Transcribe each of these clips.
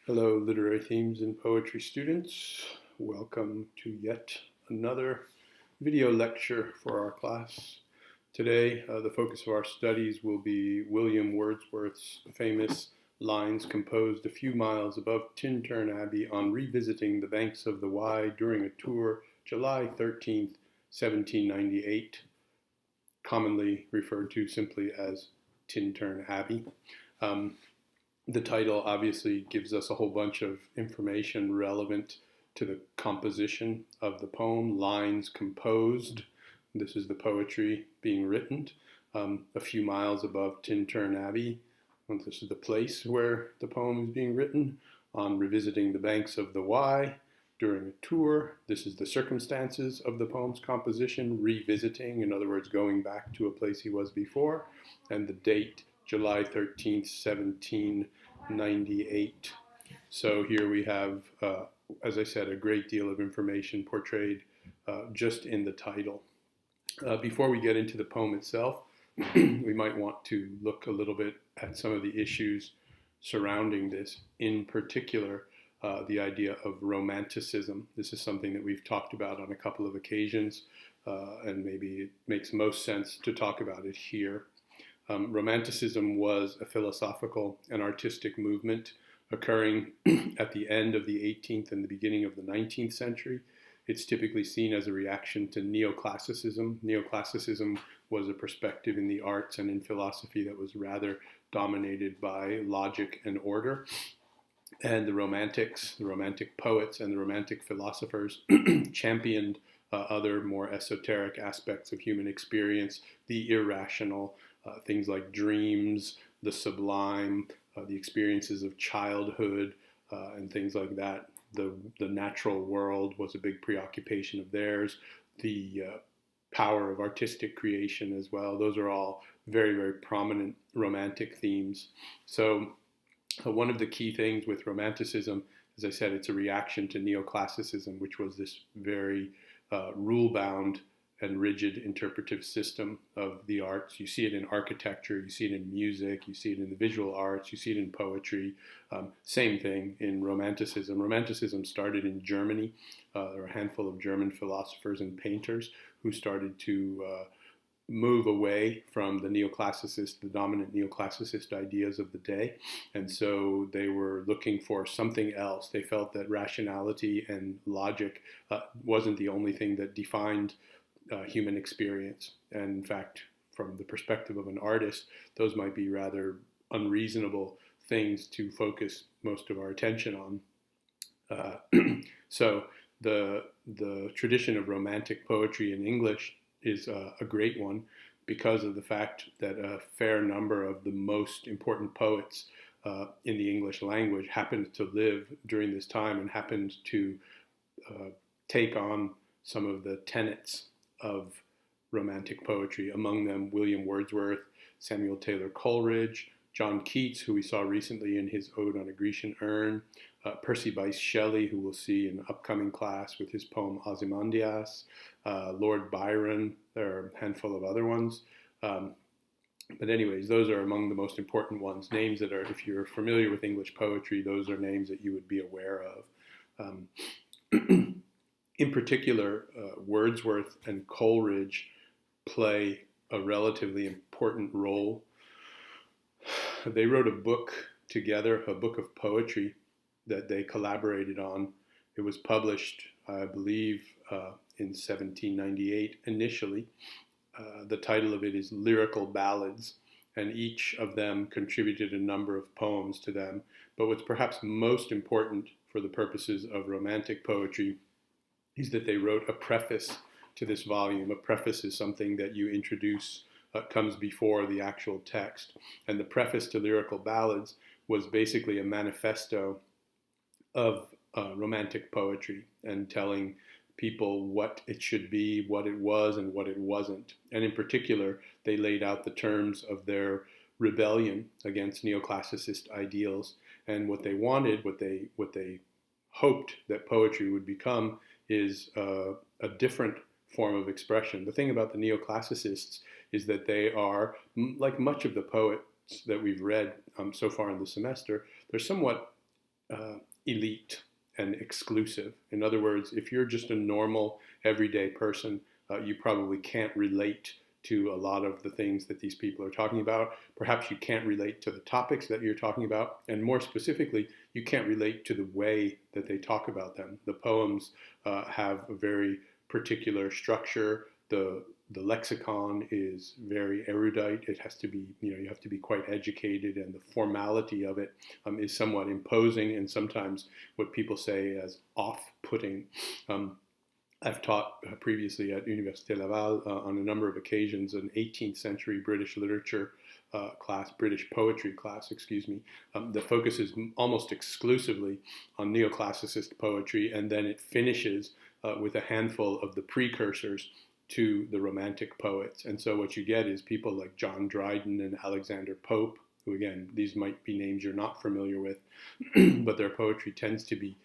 Hello, literary themes and poetry students. Welcome to yet another video lecture for our class. Today, the focus of our studies will be William Wordsworth's famous lines composed a few miles above Tintern Abbey on revisiting the banks of the Wye during a tour July 13th, 1798, commonly referred to simply as Tintern Abbey. The title obviously gives us a whole bunch of information relevant to the composition of the poem. Lines composed. This is the poetry being written. A few miles above Tintern Abbey. This is the place where the poem is being written. On revisiting the banks of the Wye during a tour. This is the circumstances of the poem's composition. Revisiting, in other words, going back to a place he was before. And the date, July 13th, 1798. So here we have, as I said, a great deal of information portrayed just in the title. Before we get into the poem itself, we might want to look a little bit at some of the issues surrounding this, in particular, the idea of Romanticism. This is something that we've talked about on a couple of occasions, and maybe it makes most sense to talk about it here. Romanticism was a philosophical and artistic movement occurring at the end of the 18th and the beginning of the 19th century. It's typically seen as a reaction to neoclassicism. Neoclassicism was a perspective in the arts and in philosophy that was rather dominated by logic and order. And the Romantics, the Romantic poets, and the Romantic philosophers championed other more esoteric aspects of human experience, the irrational, things like dreams, the sublime, the experiences of childhood, and things like that. The natural world was a big preoccupation of theirs. The power of artistic creation as well. Those are all very, very prominent Romantic themes. So one of the key things with Romanticism, as I said, it's a reaction to neoclassicism, which was this very rule-bound and rigid interpretive system of the arts. You see it in architecture, you see it in music, you see it in the visual arts, you see it in poetry. Same thing in Romanticism. Romanticism started in Germany. There were a handful of German philosophers and painters who started to move away from the dominant neoclassicist ideas of the day. And so they were looking for something else. They felt that rationality and logic wasn't the only thing that defined human experience. And in fact, from the perspective of an artist, those might be rather unreasonable things to focus most of our attention on. So the tradition of Romantic poetry in English is a great one because of the fact that a fair number of the most important poets in the English language happened to live during this time and happened to take on some of the tenets of Romantic poetry, among them William Wordsworth, Samuel Taylor Coleridge, John Keats, who we saw recently in his Ode on a Grecian Urn, Percy Bysshe Shelley, who we'll see in an upcoming class with his poem Ozymandias, Lord Byron. There are a handful of other ones. But anyways, those are among the most important ones. Names that are, if you're familiar with English poetry, those are names that you would be aware of. In particular, Wordsworth and Coleridge play a relatively important role. They wrote a book together, a book of poetry that they collaborated on. It was published, I believe, in 1798 initially. The title of it is Lyrical Ballads, and each of them contributed a number of poems to them. But what's perhaps most important for the purposes of Romantic poetry is that they wrote a preface to this volume. A preface is something that you introduce, comes before the actual text. And the preface to Lyrical Ballads was basically a manifesto of Romantic poetry and telling people what it should be, what it was, and what it wasn't. And in particular, they laid out the terms of their rebellion against neoclassicist ideals. And what they wanted, what they hoped that poetry would become, is a different form of expression. The thing about the neoclassicists is that they are, like much of the poets that we've read so far in the semester, they're somewhat elite and exclusive. In other words, if you're just a normal, everyday person, you probably can't relate to a lot of the things that these people are talking about. Perhaps you can't relate to the topics that you're talking about, and more specifically, you can't relate to the way that they talk about them. The poems have a very particular structure. The lexicon is very erudite. It has to be, you have to be quite educated, and the formality of it is somewhat imposing and sometimes what people say as off-putting. I've taught previously at Université Laval on a number of occasions an 18th century British literature class, British poetry class, that focuses almost exclusively on neoclassicist poetry, and then it finishes with a handful of the precursors to the Romantic poets. And so what you get is people like John Dryden and Alexander Pope, who again, these might be names you're not familiar with, but their poetry tends to be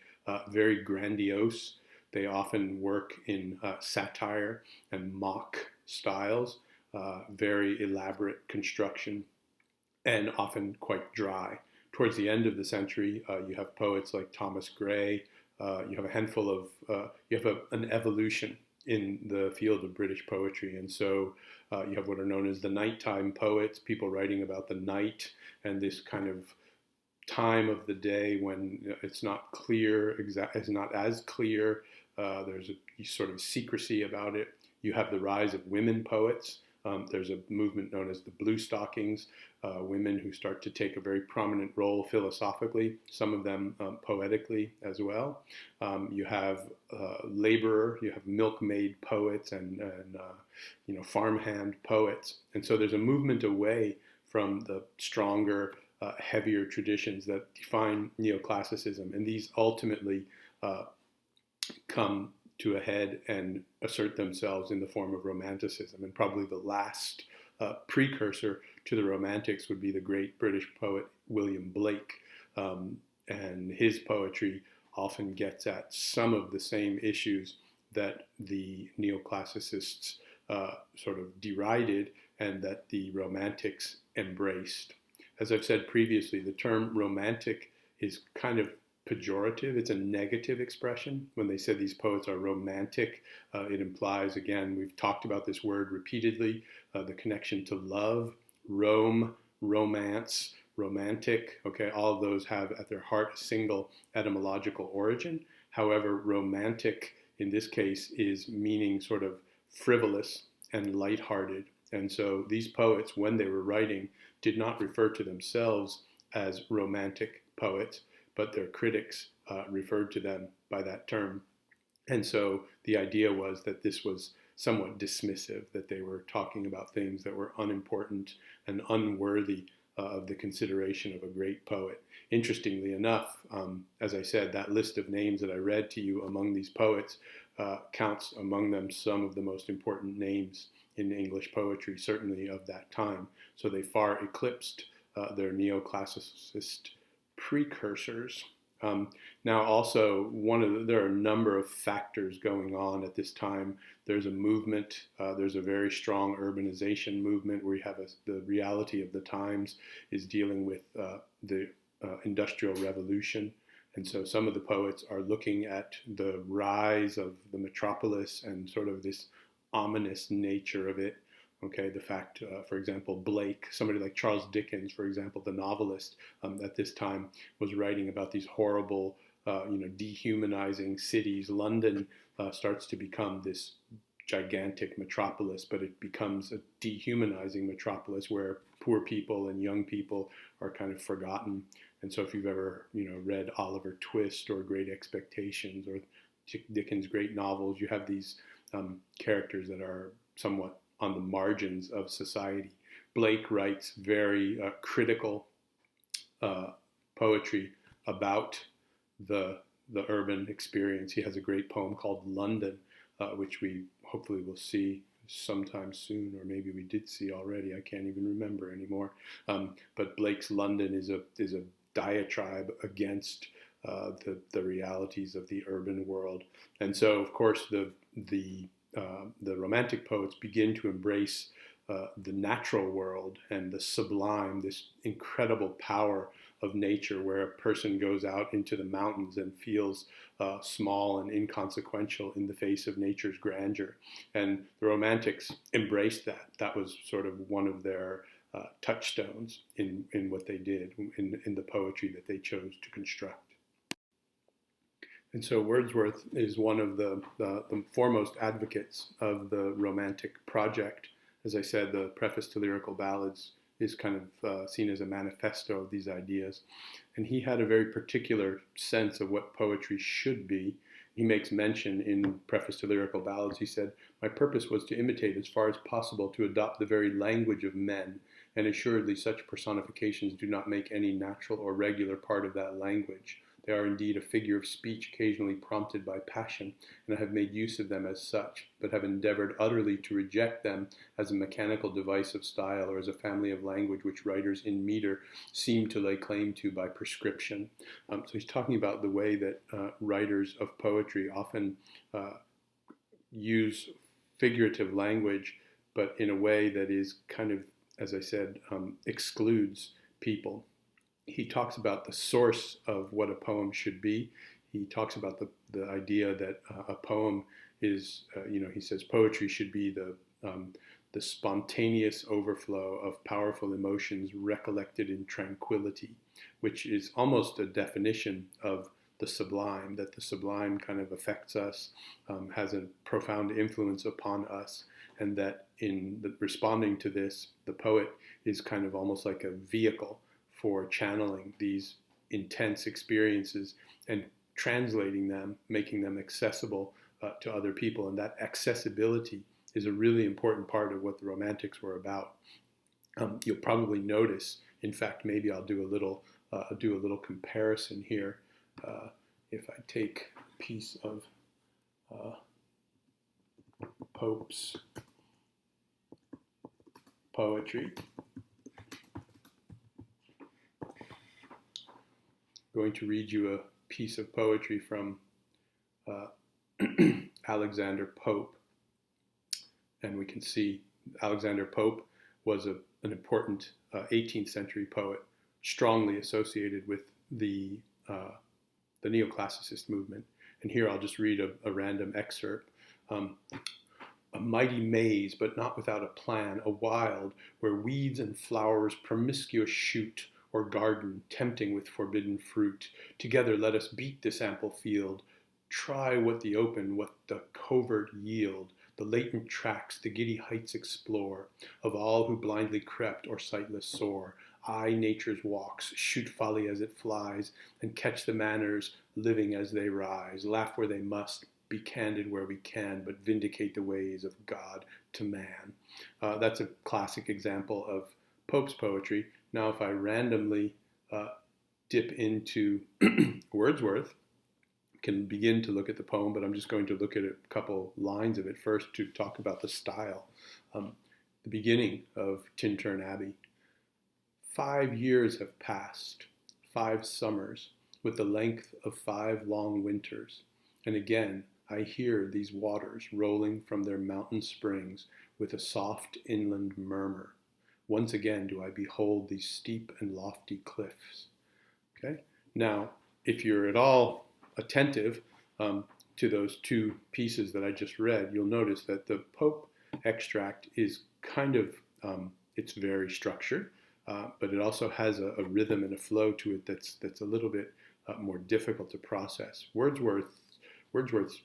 very grandiose. They often work in satire and mock styles, very elaborate construction, and often quite dry. Towards the end of the century, you have poets like Thomas Gray. You have a handful of, an evolution in the field of British poetry. And so you have what are known as the nighttime poets, people writing about the night and this kind of time of the day when it's not clear, it's not as clear. There's a sort of secrecy about it. You have the rise of women poets. There's a movement known as the Blue Stockings, women who start to take a very prominent role philosophically, some of them poetically as well. You have laborer, you have milkmaid poets and farmhand poets. And so there's a movement away from the stronger, heavier traditions that define neoclassicism. And these ultimately come to a head and assert themselves in the form of Romanticism. And probably the last precursor to the Romantics would be the great British poet William Blake. And his poetry often gets at some of the same issues that the neoclassicists sort of derided and that the Romantics embraced. As I've said previously, the term romantic is kind of pejorative. It's a negative expression. When they say these poets are romantic, it implies, again, we've talked about this word repeatedly, the connection to love, Rome, romance, romantic. Okay, all of those have at their heart a single etymological origin. However, romantic in this case is meaning sort of frivolous and lighthearted. And so these poets, when they were writing, did not refer to themselves as romantic poets, but their critics referred to them by that term. And so the idea was that this was somewhat dismissive, that they were talking about things that were unimportant and unworthy of the consideration of a great poet. Interestingly enough, as I said, that list of names that I read to you among these poets counts among them some of the most important names in English poetry, certainly of that time. So they far eclipsed their neoclassicist precursors. Now also, there are a number of factors going on at this time. There's a movement, there's a very strong urbanization movement where you have the reality of the times is dealing with the Industrial Revolution. And so some of the poets are looking at the rise of the metropolis and sort of this ominous nature of it. Okay, the fact, for example, Blake, somebody like Charles Dickens, for example, the novelist at this time was writing about these horrible, dehumanizing cities. London starts to become this gigantic metropolis, but it becomes a dehumanizing metropolis where poor people and young people are kind of forgotten. And so if you've ever, read Oliver Twist or Great Expectations or Dickens' great novels, you have these characters that are somewhat on the margins of society. Blake writes very critical poetry about the urban experience. He has a great poem called London, which we hopefully will see sometime soon, or maybe we did see already. I can't even remember anymore. But Blake's London is a diatribe against the realities of the urban world. And so, of course, the Romantic poets begin to embrace the natural world and the sublime, this incredible power of nature, where a person goes out into the mountains and feels small and inconsequential in the face of nature's grandeur. And the Romantics embraced that. That was sort of one of their touchstones in what they did, in the poetry that they chose to construct. And so Wordsworth is one of the foremost advocates of the Romantic project. As I said, the preface to Lyrical Ballads is kind of seen as a manifesto of these ideas. And he had a very particular sense of what poetry should be. He makes mention in Preface to Lyrical Ballads, he said, "My purpose was to imitate as far as possible, to adopt the very language of men, and assuredly such personifications do not make any natural or regular part of that language. They are indeed a figure of speech occasionally prompted by passion, and I have made use of them as such, but have endeavored utterly to reject them as a mechanical device of style or as a family of language which writers in meter seem to lay claim to by prescription." So he's talking about the way that writers of poetry often use figurative language, but in a way that is kind of, as I said, excludes people. He talks about the source of what a poem should be. He talks about the idea that a poem is, he says poetry should be the spontaneous overflow of powerful emotions recollected in tranquility, which is almost a definition of the sublime, that the sublime kind of affects us, has a profound influence upon us, and that in responding to this, the poet is kind of almost like a vehicle for channeling these intense experiences and translating them, making them accessible to other people. And that accessibility is a really important part of what the Romantics were about. You'll probably notice, in fact, maybe I'll do a little comparison here. If I take a piece of Pope's poetry, I'm going to read you a piece of poetry from Alexander Pope. And we can see Alexander Pope was an important 18th century poet, strongly associated with the neoclassicist movement. And here I'll just read a random excerpt. A mighty maze, but not without a plan, a wild, where weeds and flowers promiscuous shoot, or garden, tempting with forbidden fruit. Together let us beat this ample field, try what the open, what the covert yield, the latent tracks, the giddy heights explore, of all who blindly crept or sightless soar. Eye nature's walks, shoot folly as it flies, and catch the manners living as they rise, laugh where they must, be candid where we can, but vindicate the ways of God to man. That's a classic example of Pope's poetry. Now, if I randomly dip into Wordsworth, can begin to look at the poem, but I'm just going to look at a couple lines of it first to talk about the style. The beginning of Tintern Abbey. 5 years have passed, 5 summers, with the length of 5 long winters, and again I hear these waters rolling from their mountain springs with a soft inland murmur. Once again do I behold these steep and lofty cliffs. Okay. Now, if you're at all attentive to those two pieces that I just read, you'll notice that the Pope extract is kind of, it's very structured, but it also has a rhythm and a flow to it that's a little bit more difficult to process. Wordsworth's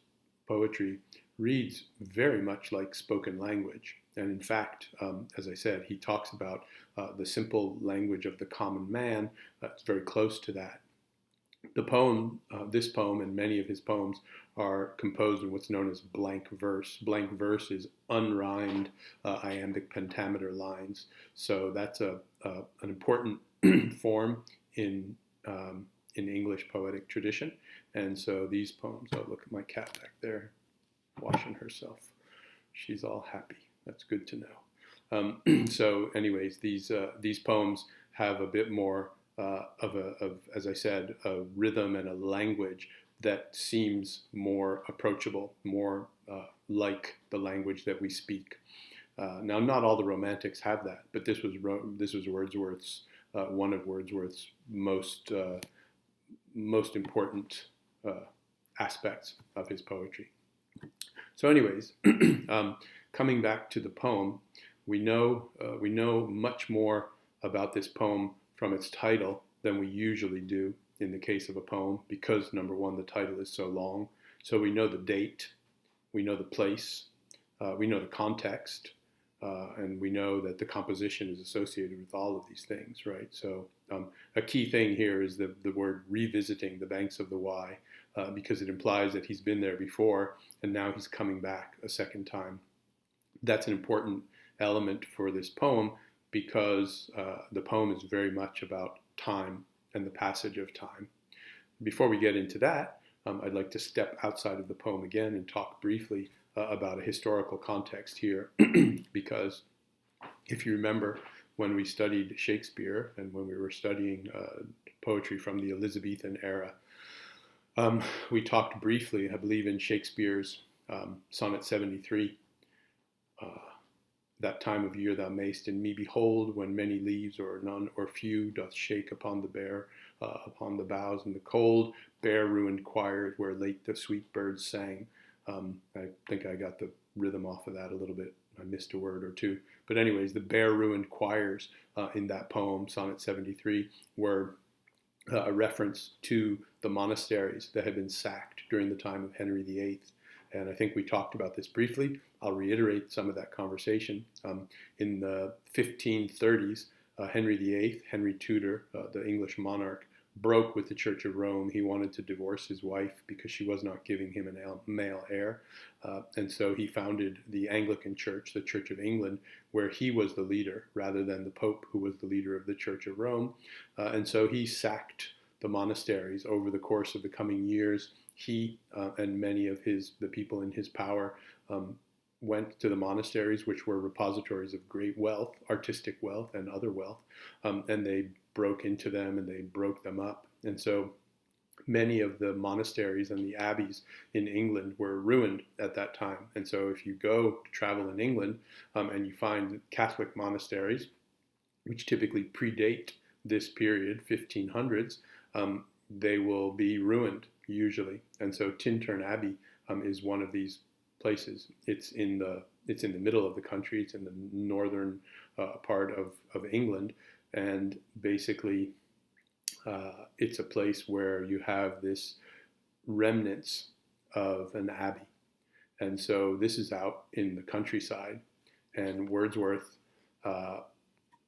poetry reads very much like spoken language. And in fact, as I said, he talks about the simple language of the common man. It's very close to that. The poem, this poem and many of his poems are composed in what's known as blank verse. Blank verse is unrhymed iambic pentameter lines. So that's an important form in English poetic tradition. And so these poems, oh, look at my cat back there washing herself. She's all happy. That's good to know. So anyways, these poems have a bit more as I said, a rhythm and a language that seems more approachable, more like the language that we speak. Now, not all the Romantics have that, but this was Wordsworth's one of Wordsworth's most important aspects of his poetry. So anyways, coming back to the poem, we know much more about this poem from its title than we usually do in the case of a poem, because number one, the title is so long. So we know the date, we know the place, we know the context, and we know that the composition is associated with all of these things, right? So a key thing here is the word revisiting the banks of the Wye, because it implies that he's been there before and now he's coming back a second time. That's an important element for this poem, because the poem is very much about time and the passage of time. Before we get into that, I'd like to step outside of the poem again and talk briefly about a historical context here, because if you remember when we studied Shakespeare and when we were studying poetry from the Elizabethan era, we talked briefly, I believe, in Shakespeare's Sonnet 73, that time of year thou mayst in me behold, when many leaves or none or few doth shake upon the boughs and the cold, bare ruined choirs where late the sweet birds sang. I think I got the rhythm off of that a little bit. I missed a word or two. But anyways, the bare ruined choirs in that poem, Sonnet 73, were a reference to the monasteries that had been sacked during the time of Henry VIII. And I think we talked about this briefly. I'll reiterate some of that conversation. In the 1530s, Henry VIII, Henry Tudor, the English monarch, broke with the Church of Rome. He wanted to divorce his wife because she was not giving him a male heir. And so he founded the Anglican Church, the Church of England, where he was the leader rather than the Pope, who was the leader of the Church of Rome. And so he sacked the monasteries over the course of the coming years. He and many of the people in his power went to the monasteries, which were repositories of great wealth, artistic wealth and other wealth, and they broke into them and they broke them up. And so many of the monasteries and the abbeys in England were ruined at that time. And so if you go to travel in England and you find Catholic monasteries, which typically predate this period, 1500s, they will be ruined usually. And so Tintern Abbey is one of these places. It's in the middle of the country. It's in the northern part of England, and basically it's a place where you have this remnants of an abbey. And so this is out in the countryside, and Wordsworth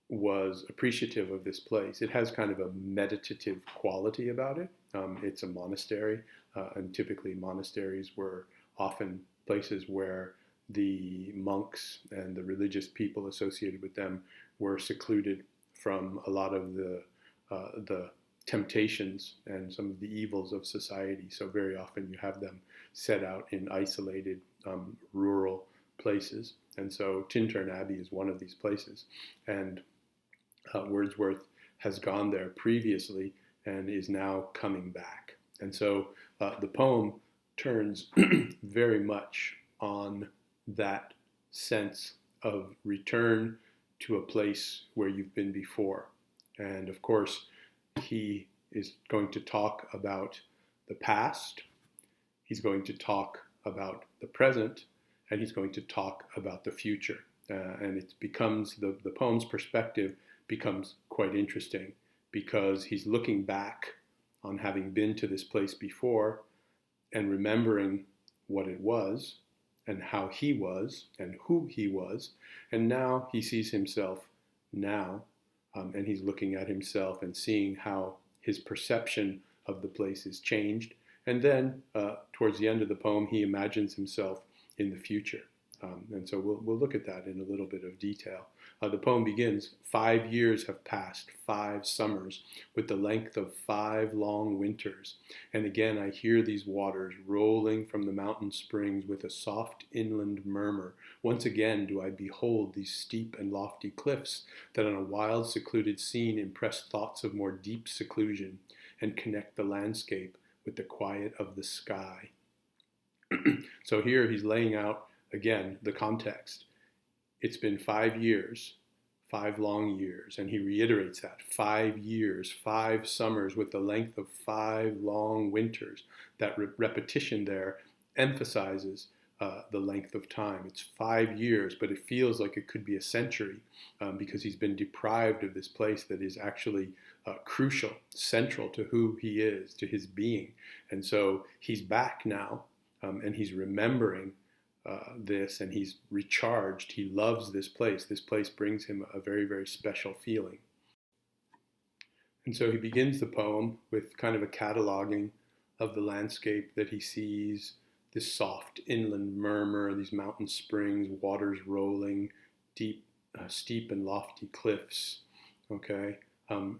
was appreciative of this place. It has kind of a meditative quality about it. It's a monastery, and typically monasteries were often places where the monks and the religious people associated with them were secluded from a lot of the temptations and some of the evils of society. So very often you have them set out in isolated rural places. And so Tintern Abbey is one of these places. And Wordsworth has gone there previously and is now coming back. And so the poem turns very much on that sense of return to a place where you've been before. And of course, he is going to talk about the past, he's going to talk about the present, and he's going to talk about the future. And it becomes, the poem's perspective becomes quite interesting, because he's looking back on having been to this place before and remembering what it was and how he was and who he was. And now he sees himself now, and he's looking at himself and seeing how his perception of the place is changed. And then towards the end of the poem, he imagines himself in the future. And so we'll look at that in a little bit of detail. The poem begins, 5 years have passed, 5 summers, with the length of 5 long winters. And again I hear these waters rolling from the mountain springs with a soft inland murmur. Once again do I behold these steep and lofty cliffs that on a wild secluded scene impress thoughts of more deep seclusion and connect the landscape with the quiet of the sky. So here he's laying out again the context. It's been 5 years, 5 long years. And he reiterates that 5 years, 5 summers with the length of 5 long winters. That repetition there emphasizes the length of time. It's 5 years, but it feels like it could be a century because he's been deprived of this place that is actually crucial, central to who he is, to his being. And so he's back now, and he's remembering this, and he's recharged. He loves this place. This place brings him a very, very special feeling. And so he begins the poem with kind of a cataloging of the landscape that he sees, this soft inland murmur, these mountain springs, waters rolling, deep, steep and lofty cliffs. Okay,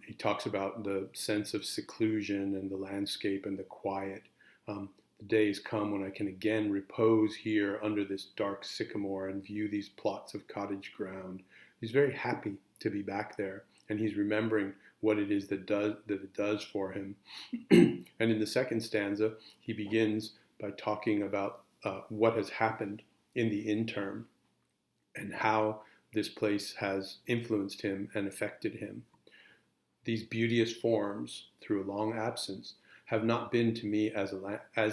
he talks about the sense of seclusion and the landscape and the quiet. The days come when I can again repose here under this dark sycamore and view these plots of cottage ground. He's very happy to be back there, and he's remembering what it is that it does for him. And in the second stanza, he begins by talking about what has happened in the interim and how this place has influenced him and affected him. These beauteous forms, through a long absence, have not been to me as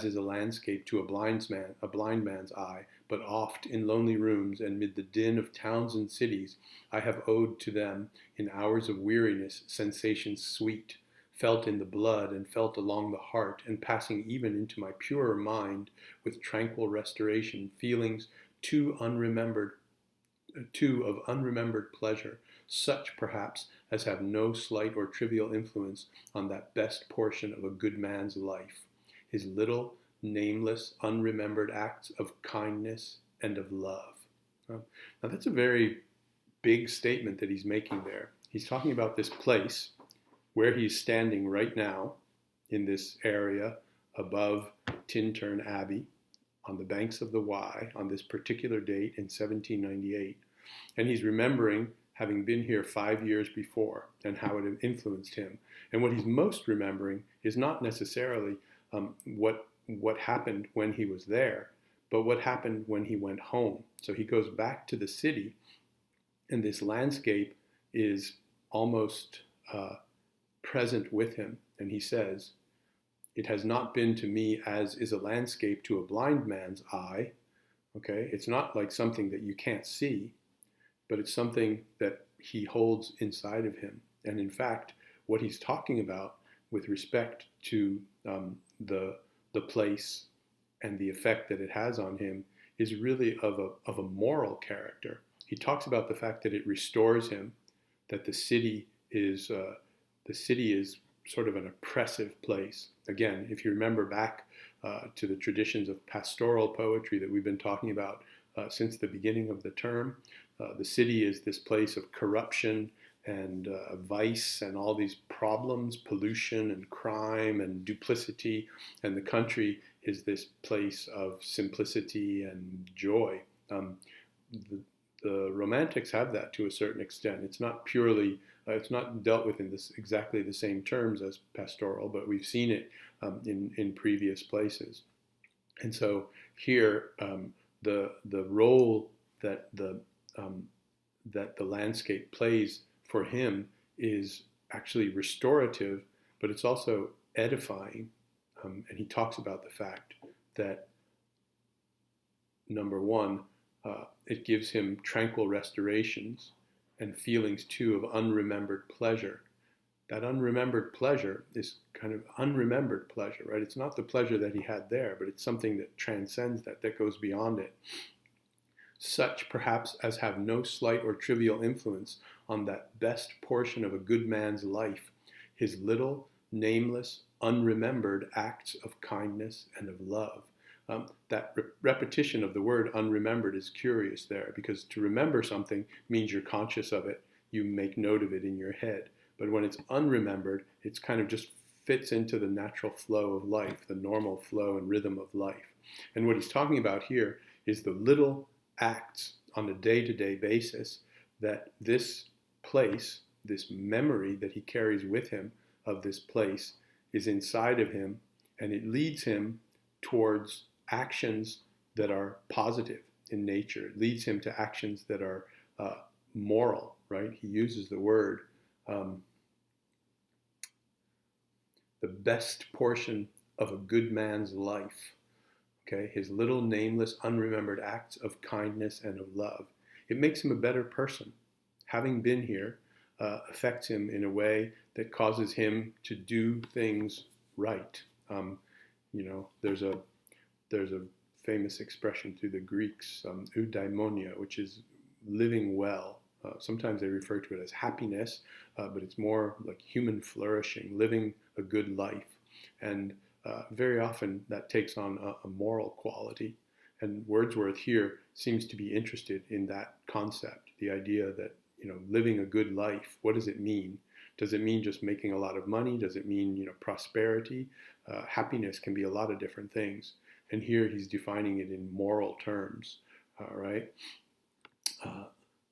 is a landscape to a blind man's eye, but oft in lonely rooms and mid the din of towns and cities, I have owed to them, in hours of weariness, sensations sweet, felt in the blood and felt along the heart, and passing even into my purer mind with tranquil restoration, feelings too of unremembered pleasure, such perhaps as have no slight or trivial influence on that best portion of a good man's life, his little, nameless, unremembered acts of kindness and of love. Now that's a very big statement that he's making there. He's talking about this place where he's standing right now in this area above Tintern Abbey on the banks of the Wye on this particular date in 1798. And he's remembering having been here 5 years before and how it had influenced him. And what he's most remembering is not necessarily what happened when he was there, but what happened when he went home. So he goes back to the city, and this landscape is almost present with him. And he says, it has not been to me as is a landscape to a blind man's eye. Okay, it's not like something that you can't see, but it's something that he holds inside of him. And in fact, what he's talking about with respect to the place and the effect that it has on him is really of a moral character. He talks about the fact that it restores him, that the city is sort of an oppressive place. Again, if you remember back to the traditions of pastoral poetry that we've been talking about since the beginning of the term, the city is this place of corruption and vice and all these problems, pollution and crime and duplicity, and the country is this place of simplicity and joy. The Romantics have that to a certain extent. It's not purely, it's not dealt with in exactly the same terms as pastoral, but we've seen it in previous places. And so here, the role that the landscape plays for him is actually restorative, but it's also edifying. And he talks about the fact that, number one, it gives him tranquil restorations and feelings too of unremembered pleasure. That unremembered pleasure is kind of unremembered pleasure, right? It's not the pleasure that he had there, but it's something that transcends that goes beyond it. Such perhaps as have no slight or trivial influence on that best portion of a good man's life, his little, nameless, unremembered acts of kindness and of love. That repetition of the word unremembered is curious there, because to remember something means you're conscious of it, you make note of it in your head. But when it's unremembered, it's kind of just fits into the natural flow of life, the normal flow and rhythm of life. And what he's talking about here is the little acts on a day-to-day basis that this place, this memory that he carries with him of this place, is inside of him, and it leads him towards actions that are positive in nature. It leads him to actions that are moral, right? He uses the word, the best portion of a good man's life, okay? His little nameless, unremembered acts of kindness and of love. It makes him a better person. Having been here affects him in a way that causes him to do things right. There's a famous expression through the Greeks, eudaimonia, which is living well. Sometimes they refer to it as happiness, but it's more like human flourishing, living a good life. And very often that takes on a moral quality. And Wordsworth here seems to be interested in that concept, the idea that, living a good life, what does it mean? Does it mean just making a lot of money? Does it mean, prosperity? Happiness can be a lot of different things. And here he's defining it in moral terms, right?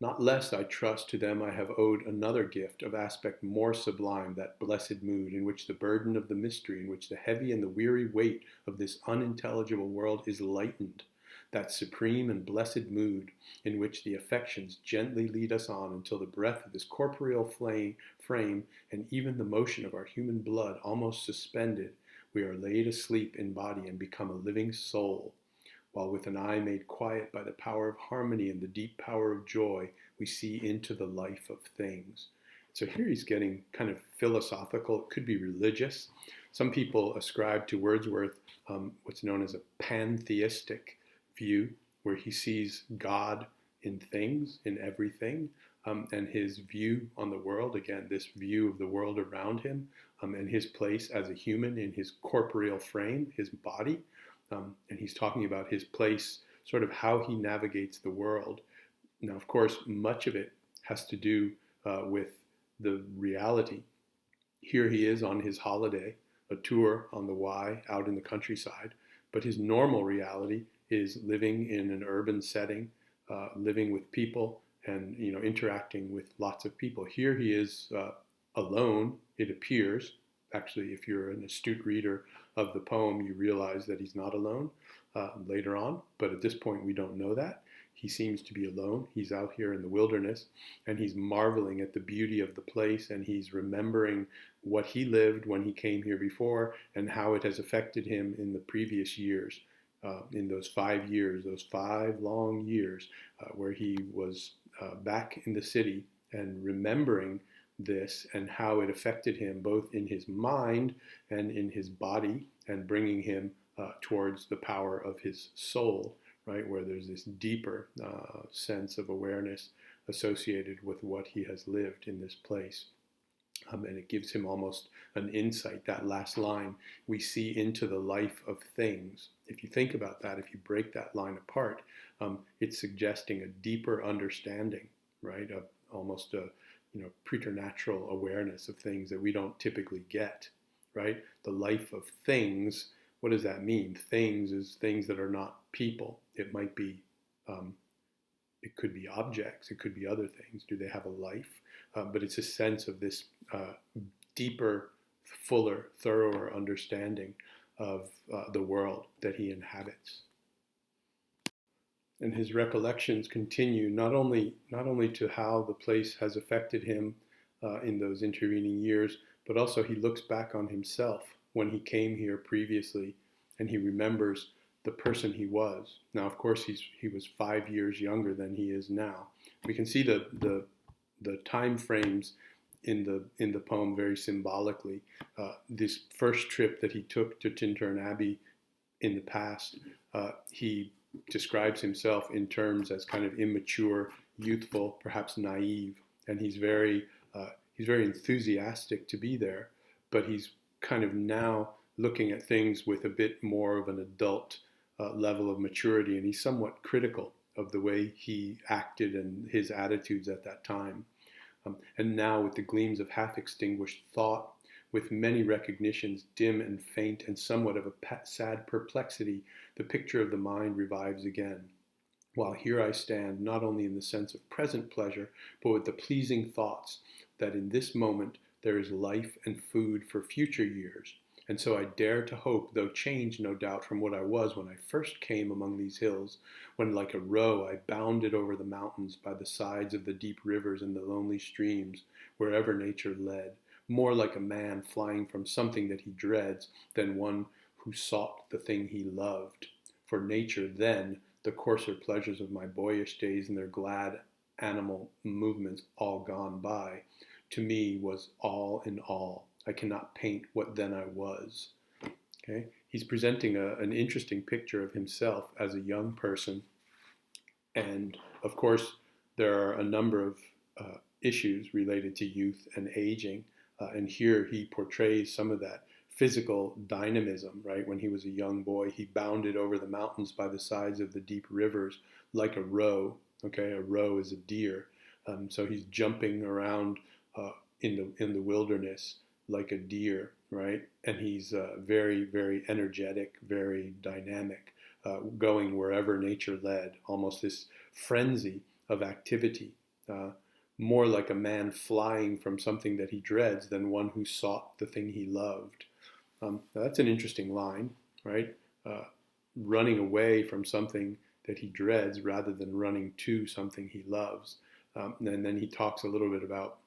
Not less, I trust, to them I have owed another gift of aspect more sublime, that blessed mood in which the burden of the mystery, in which the heavy and the weary weight of this unintelligible world is lightened, that supreme and blessed mood in which the affections gently lead us on until the breath of this corporeal frame and even the motion of our human blood almost suspended, we are laid asleep in body and become a living soul, while with an eye made quiet by the power of harmony and the deep power of joy, we see into the life of things. So here he's getting kind of philosophical. It could be religious. Some people ascribe to Wordsworth what's known as a pantheistic view, where he sees God in things, in everything, and his view on the world, again, this view of the world around him, and his place as a human in his corporeal frame, his body. And he's talking about his place, sort of how he navigates the world. Now, of course, much of it has to do with the reality. Here he is on his holiday, a tour on the Wye out in the countryside, but his normal reality is living in an urban setting, living with people and, interacting with lots of people. Here he is alone, it appears. Actually, if you're an astute reader of the poem, you realize that he's not alone later on. But at this point, we don't know that. He seems to be alone. He's out here in the wilderness, and he's marveling at the beauty of the place, and he's remembering what he lived when he came here before and how it has affected him in the previous years, in those 5 years, those 5 long years where he was back in the city, and remembering this and how it affected him both in his mind and in his body, and bringing him towards the power of his soul, right, where there's this deeper sense of awareness associated with what he has lived in this place. And it gives him almost an insight, that last line, we see into the life of things. If you think about that, if you break that line apart, it's suggesting a deeper understanding, right, of almost a preternatural awareness of things that we don't typically get, right? The life of things, what does that mean? Things is things that are not people. It might be, it could be objects, it could be other things. Do they have a life? But it's a sense of this deeper, fuller, thorougher understanding of the world that he inhabits. And his recollections continue not only to how the place has affected him in those intervening years, but also he looks back on himself when he came here previously, and he remembers the person he was. Now, of course, he was 5 years younger than he is now. We can see the time frames in the poem very symbolically. This first trip that he took to Tintern Abbey in the past, he describes himself in terms as kind of immature, youthful, perhaps naive, and he's very enthusiastic to be there, but he's kind of now looking at things with a bit more of an adult level of maturity, and he's somewhat critical of the way he acted and his attitudes at that time. And now, with the gleams of half-extinguished thought, with many recognitions dim and faint and somewhat of a sad perplexity, the picture of the mind revives again. While here I stand, not only in the sense of present pleasure, but with the pleasing thoughts that in this moment there is life and food for future years, And so I dare to hope, though changed no doubt from what I was when I first came among these hills, when like a roe I bounded over the mountains by the sides of the deep rivers and the lonely streams, wherever nature led, more like a man flying from something that he dreads than one who sought the thing he loved. For nature then, the coarser pleasures of my boyish days and their glad animal movements all gone by, to me was all in all. I cannot paint what then I was. Okay? He's presenting an interesting picture of himself as a young person. And of course, there are a number of issues related to youth and aging. And here he portrays some of that physical dynamism, right? When he was a young boy, he bounded over the mountains by the sides of the deep rivers like a roe. Okay, a roe is a deer. So he's jumping around in the wilderness like a deer, right? And he's very, very energetic, very dynamic, going wherever nature led, almost this frenzy of activity, more like a man flying from something that he dreads than one who sought the thing he loved. That's an interesting line, right? Running away from something that he dreads rather than running to something he loves. And then he talks a little bit about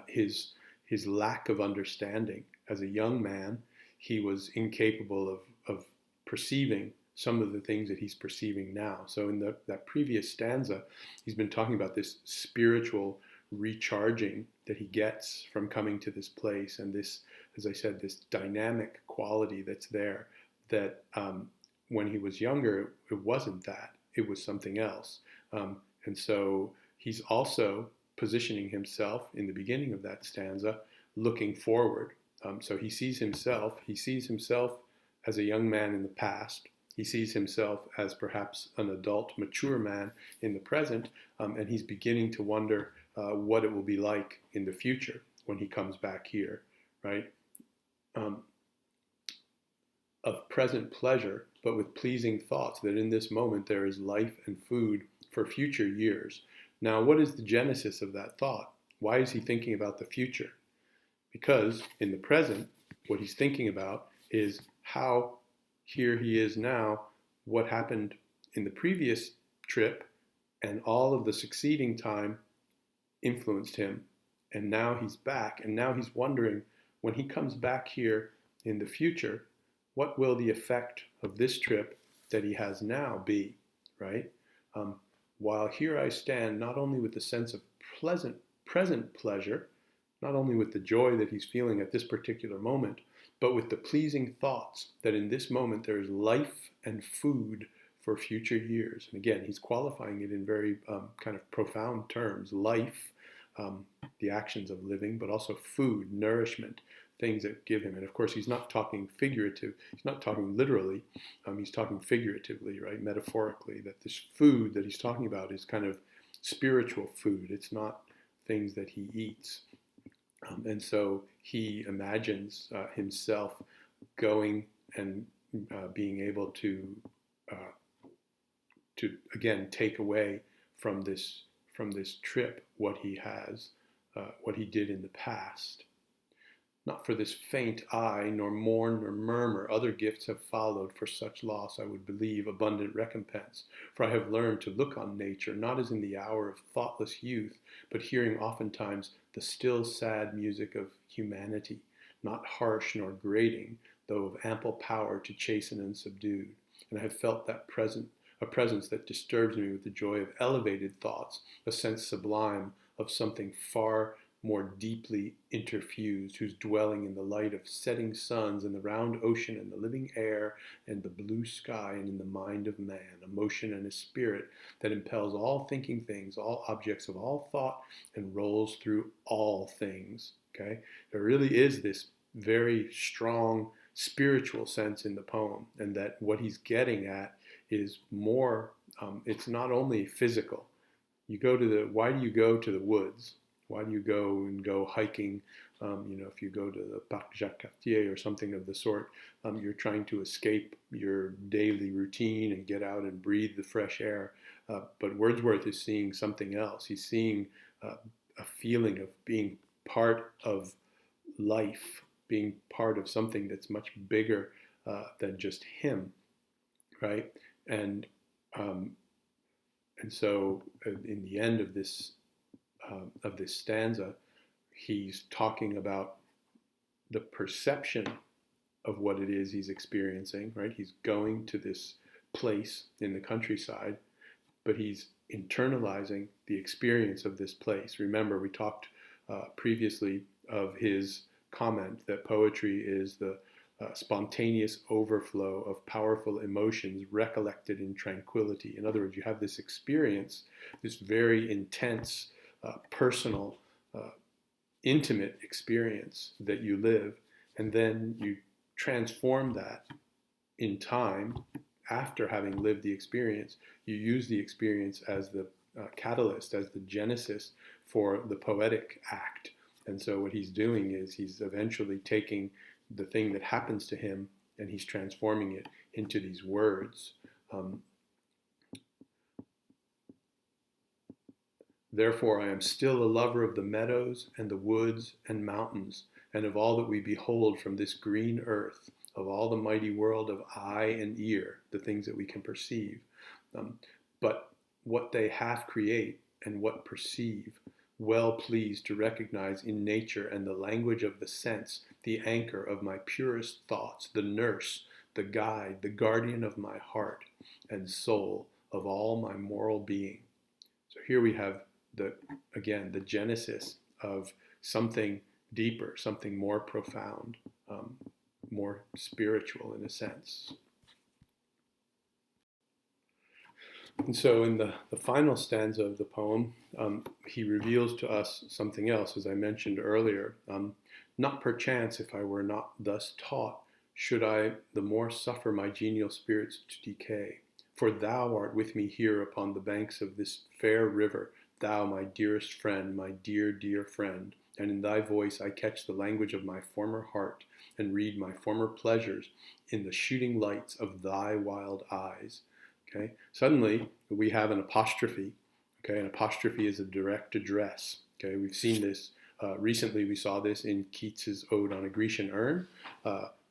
his lack of understanding. As a young man, he was incapable of perceiving some of the things that he's perceiving now. So in that previous stanza, he's been talking about this spiritual recharging that he gets from coming to this place, and this, as I said, this dynamic quality that's there, that when he was younger, it wasn't that. It was something else. And so he's also positioning himself in the beginning of that stanza, looking forward. So he sees himself as a young man in the past. He sees himself as perhaps an adult, mature man in the present, and he's beginning to wonder what it will be like in the future when he comes back here, right? Of present pleasure, but with pleasing thoughts, that in this moment there is life and food for future years. Now, what is the genesis of that thought? Why is he thinking about the future? Because in the present, what he's thinking about is how here he is now, what happened in the previous trip, and all of the succeeding time influenced him. And now he's back, and now he's wondering, when he comes back here in the future, what will the effect of this trip that he has now be, right? While here I stand, not only with the sense of present pleasure, not only with the joy that he's feeling at this particular moment, but with the pleasing thoughts that in this moment there is life and food for future years. And again, he's qualifying it in very kind of profound terms. Life, the actions of living, but also food, nourishment, things that give him. And of course, he's not talking figurative. He's not talking literally. He's talking figuratively, right? Metaphorically, that this food that he's talking about is kind of spiritual food. It's not things that he eats. And so he imagines himself going and being able to again take away from this trip what he has, what he did in the past. Not for this faint eye, nor mourn nor murmur, other gifts have followed. For such loss I would believe abundant recompense. For I have learned to look on nature, not as in the hour of thoughtless youth, but hearing oftentimes the still sad music of humanity, not harsh nor grating, though of ample power to chasten and subdue. And I have felt that a presence that disturbs me with the joy of elevated thoughts, a sense sublime of something far more deeply interfused, whose dwelling in the light of setting suns and the round ocean and the living air and the blue sky and in the mind of man, a motion and a spirit that impels all thinking things, all objects of all thought, and rolls through all things. Okay, there really is this very strong spiritual sense in the poem, and that what he's getting at is more, it's not only physical. Why do you go to the woods? Why do you go hiking? If you go to the Parc Jacques Cartier or something of the sort, you're trying to escape your daily routine and get out and breathe the fresh air. But Wordsworth is seeing something else. He's seeing a feeling of being part of life, being part of something that's much bigger than just him, right? And so in the end of this stanza, he's talking about the perception of what it is he's experiencing, right? He's going to this place in the countryside, but he's internalizing the experience of this place. Remember, we talked previously of his comment that poetry is the spontaneous overflow of powerful emotions recollected in tranquility. In other words, you have this experience, this very intense, personal, intimate experience that you live, and then you transform that in time after having lived the experience. You use the experience as the catalyst, as the genesis for the poetic act. And so what he's doing is he's eventually taking the thing that happens to him and he's transforming it into these words. Therefore, I am still a lover of the meadows and the woods and mountains, and of all that we behold from this green earth, of all the mighty world of eye and ear, the things that we can perceive. But what they half create and what perceive, well pleased to recognize in nature and the language of the sense, the anchor of my purest thoughts, the nurse, the guide, the guardian of my heart and soul, of all my moral being. So here we have the genesis of something deeper, something more profound, more spiritual in a sense. And so in the final stanza of the poem, he reveals to us something else, as I mentioned earlier. Not perchance, if I were not thus taught, should I the more suffer my genial spirits to decay. For thou art with me here upon the banks of this fair river, thou my dearest friend, my dear, dear friend, and in thy voice I catch the language of my former heart, and read my former pleasures in the shooting lights of thy wild eyes. Okay? Suddenly, we have an apostrophe. Okay? An apostrophe is a direct address. Okay? We've seen this. Recently, we saw this in Keats's Ode on a Grecian Urn,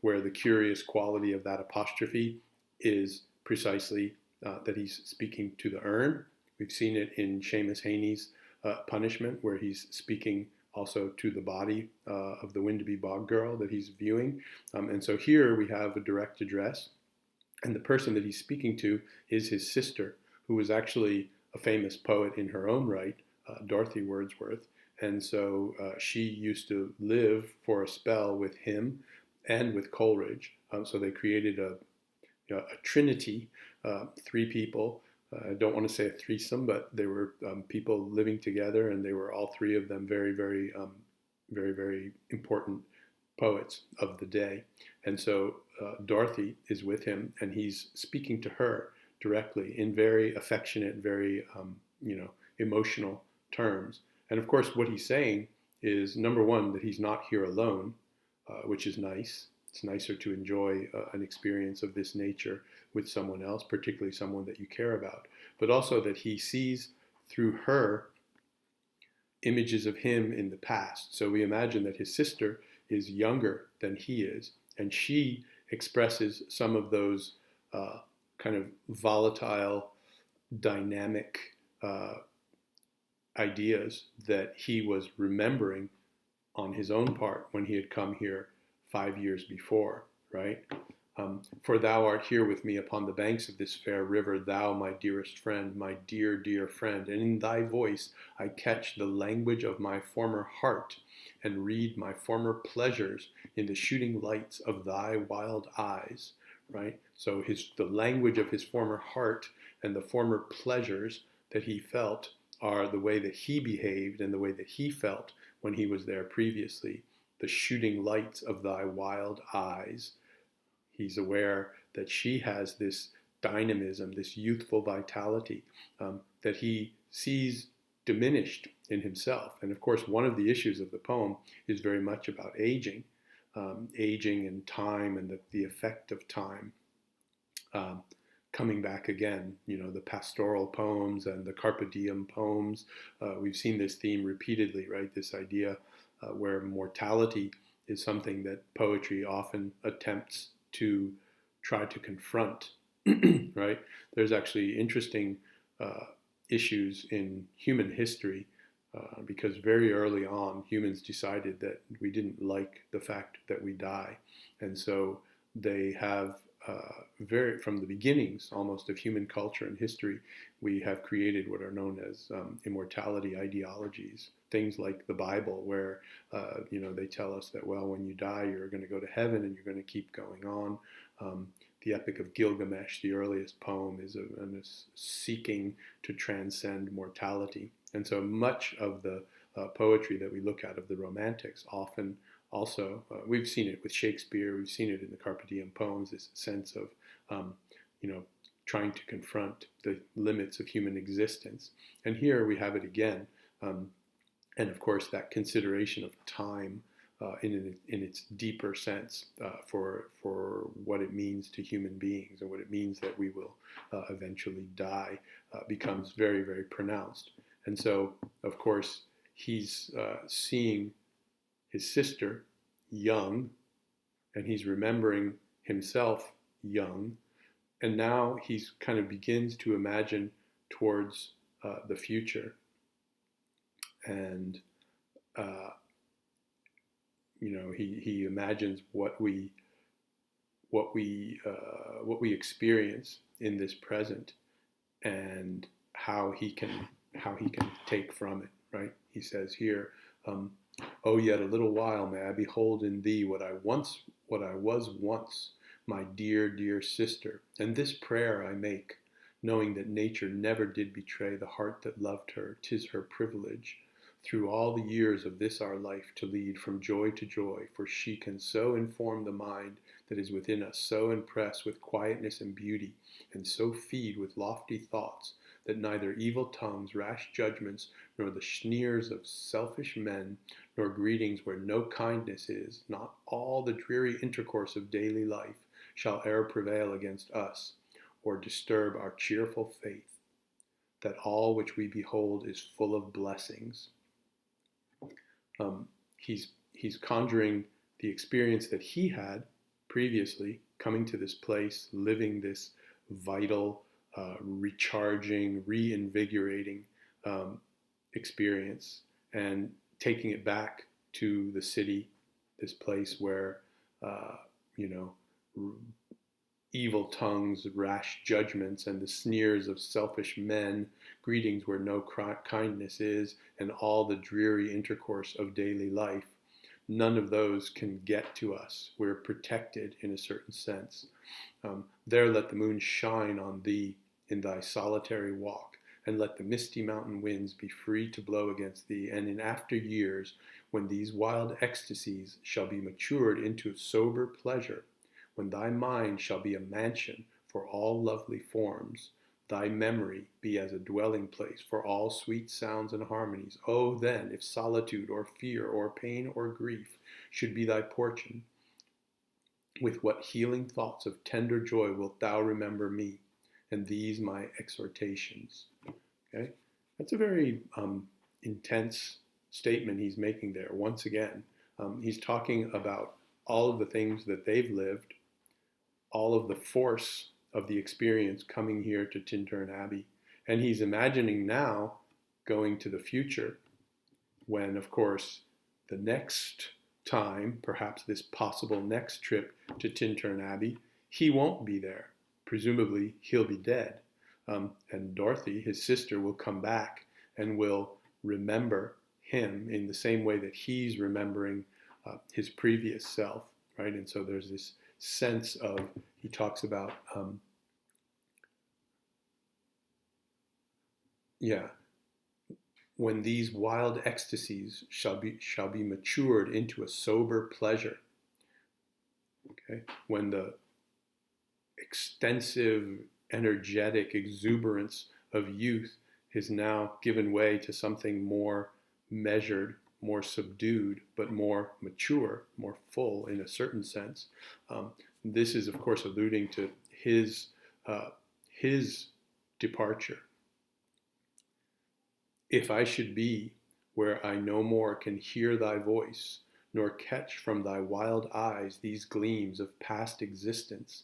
where the curious quality of that apostrophe is precisely that he's speaking to the urn. We've seen it in Seamus Heaney's Punishment, where he's speaking also to the body of the Windaby Bog Girl that he's viewing. And so here we have a direct address. And the person that he's speaking to is his sister, who was actually a famous poet in her own right, Dorothy Wordsworth. And so she used to live for a spell with him and with Coleridge. So they created a trinity, three people. I don't want to say a threesome, but they were people living together, and they were all three of them very, very, very, very important poets of the day. And so Dorothy is with him, and he's speaking to her directly in very affectionate, very emotional terms. And of course, what he's saying is, number one, that he's not here alone, which is nice. It's nicer to enjoy an experience of this nature with someone else, particularly someone that you care about, but also that he sees through her images of him in the past. So we imagine that his sister is younger than he is, and she expresses some of those kind of volatile, dynamic ideas that he was remembering on his own part when he had come here 5 years before, right? For thou art here with me upon the banks of this fair river, thou my dearest friend, my dear, dear friend, and in thy voice I catch the language of my former heart, and read my former pleasures in the shooting lights of thy wild eyes, right? So the language of his former heart and the former pleasures that he felt are the way that he behaved and the way that he felt when he was there previously. The shooting lights of thy wild eyes. He's aware that she has this dynamism, this youthful vitality that he sees diminished in himself. And of course, one of the issues of the poem is very much about aging, aging and time and the effect of time coming back again. You know, the pastoral poems and the Carpe Diem poems. We've seen this theme repeatedly, right? This idea where mortality is something that poetry often attempts to try to confront, right? There's actually interesting issues in human history because very early on, humans decided that we didn't like the fact that we die. And so they have from the beginnings almost of human culture and history, we have created what are known as immortality ideologies. Things like the Bible, where they tell us that, well, when you die, you're going to go to heaven and you're going to keep going on. The Epic of Gilgamesh, the earliest poem, is seeking to transcend mortality. And so much of the poetry that we look at of the Romantics often also, we've seen it with Shakespeare, we've seen it in the Carpe Diem poems, this sense of, trying to confront the limits of human existence. And here we have it again. And of course, that consideration of time in its deeper sense for what it means to human beings and what it means that we will eventually die becomes very, very pronounced. And so, of course, he's seeing his sister young, and he's remembering himself young, and now he's kind of begins to imagine towards the future. And he imagines what we experience in this present, and how he can take from it. Right? He says here, "Oh, yet a little while may I behold in thee what I was once, my dear, dear sister. And this prayer I make, knowing that nature never did betray the heart that loved her. 'Tis her privilege, through all the years of this our life, to lead from joy to joy, for she can so inform the mind that is within us, so impress with quietness and beauty, and so feed with lofty thoughts, that neither evil tongues, rash judgments, nor the sneers of selfish men, nor greetings where no kindness is, not all the dreary intercourse of daily life, shall e'er prevail against us, or disturb our cheerful faith, that all which we behold is full of blessings." He's conjuring the experience that he had previously, coming to this place, living this vital, recharging, reinvigorating experience, and taking it back to the city, this place where, evil tongues, rash judgments, and the sneers of selfish men, greetings where no kindness is, and all the dreary intercourse of daily life. None of those can get to us. We're protected in a certain sense. There let the moon shine on thee in thy solitary walk, and let the misty mountain winds be free to blow against thee. And in after years, when these wild ecstasies shall be matured into sober pleasure, when thy mind shall be a mansion for all lovely forms, thy memory be as a dwelling place for all sweet sounds and harmonies. Oh, then, if solitude or fear or pain or grief should be thy portion, with what healing thoughts of tender joy wilt thou remember me, and these my exhortations. Okay, that's a very intense statement he's making there. Once again, he's talking about all of the things that they've lived, all of the force of the experience coming here to Tintern Abbey. And he's imagining now going to the future when, of course, the next time, perhaps this possible next trip to Tintern Abbey, he won't be there. Presumably, he'll be dead. And Dorothy, his sister, will come back and will remember him in the same way that he's remembering his previous self, right? And so there's this sense of, he talks about, when these wild ecstasies shall be matured into a sober pleasure. Okay, when the extensive, energetic exuberance of youth has now given way to something more measured, more subdued, but more mature, more full in a certain sense. This is, of course, alluding to his departure. If I should be where I no more can hear thy voice, nor catch from thy wild eyes these gleams of past existence,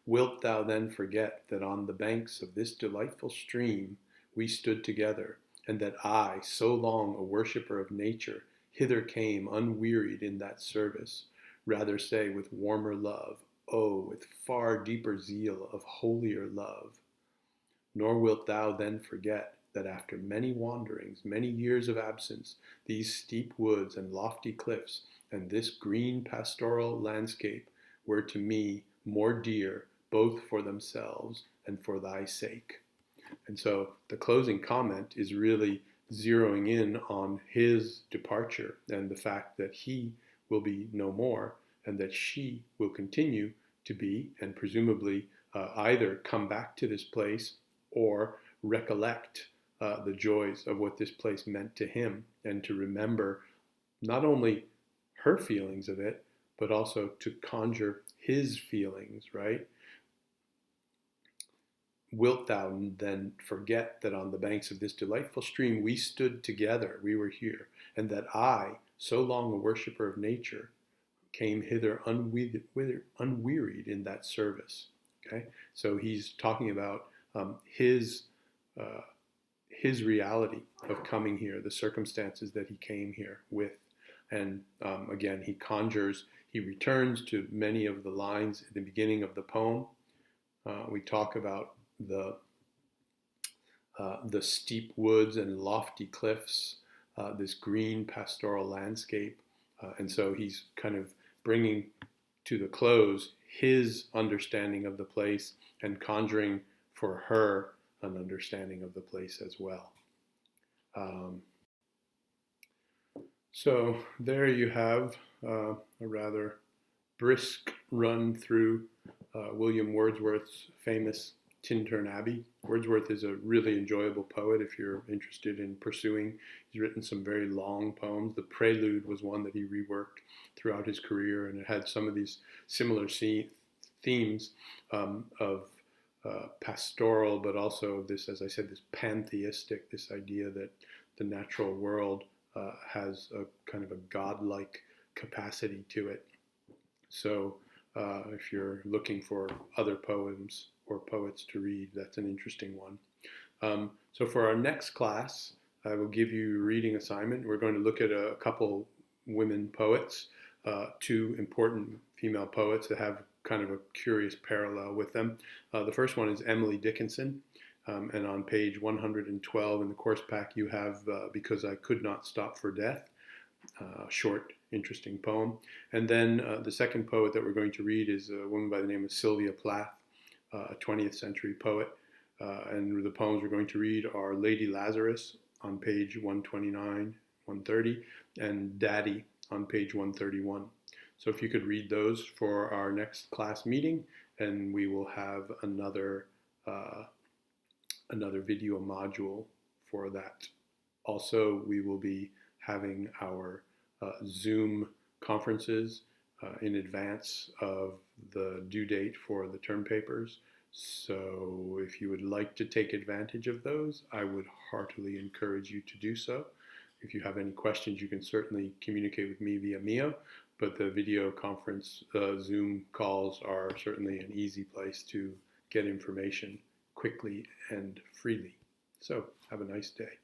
wilt thou then forget that on the banks of this delightful stream we stood together, and that I, so long a worshipper of nature, hither came unwearied in that service, rather say with warmer love, oh, with far deeper zeal of holier love. Nor wilt thou then forget that after many wanderings, many years of absence, these steep woods and lofty cliffs, and this green pastoral landscape were to me more dear, both for themselves and for thy sake. And so the closing comment is really zeroing in on his departure and the fact that he will be no more and that she will continue to be, and presumably either come back to this place or recollect the joys of what this place meant to him, and to remember not only her feelings of it, but also to conjure his feelings, right? Wilt thou then forget that on the banks of this delightful stream we stood together, we were here, and that I, so long a worshipper of nature, came hither unwearied in that service. Okay, so he's talking about his reality of coming here, the circumstances that he came here with, and again he returns to many of the lines at the beginning of the poem. We talk about the steep woods and lofty cliffs, this green pastoral landscape, and so he's kind of bringing to the close his understanding of the place and conjuring for her an understanding of the place as well. So there you have a rather brisk run through William Wordsworth's famous Tintern Abbey. Wordsworth is a really enjoyable poet if you're interested in pursuing. He's written some very long poems. The Prelude was one that he reworked throughout his career, and it had some of these similar themes of pastoral, but also this, as I said, this pantheistic, this idea that the natural world has a kind of a godlike capacity to it. So if you're looking for other poems or poets to read, that's an interesting one. So for our next class, I will give you a reading assignment. We're going to look at a couple women poets, two important female poets that have kind of a curious parallel with them. The first one is Emily Dickinson, and on page 112 in the course pack you have Because I Could Not Stop for Death, short, interesting poem. And then the second poet that we're going to read is a woman by the name of Sylvia Plath, a 20th century poet. And the poems we're going to read are Lady Lazarus on page 129, 130, and Daddy on page 131. So if you could read those for our next class meeting, and we will have another video module for that. Also, we will be having our Zoom conferences in advance of the due date for the term papers. So if you would like to take advantage of those, I would heartily encourage you to do so. If you have any questions, you can certainly communicate with me via Mio, but the video conference Zoom calls are certainly an easy place to get information quickly and freely. So have a nice day.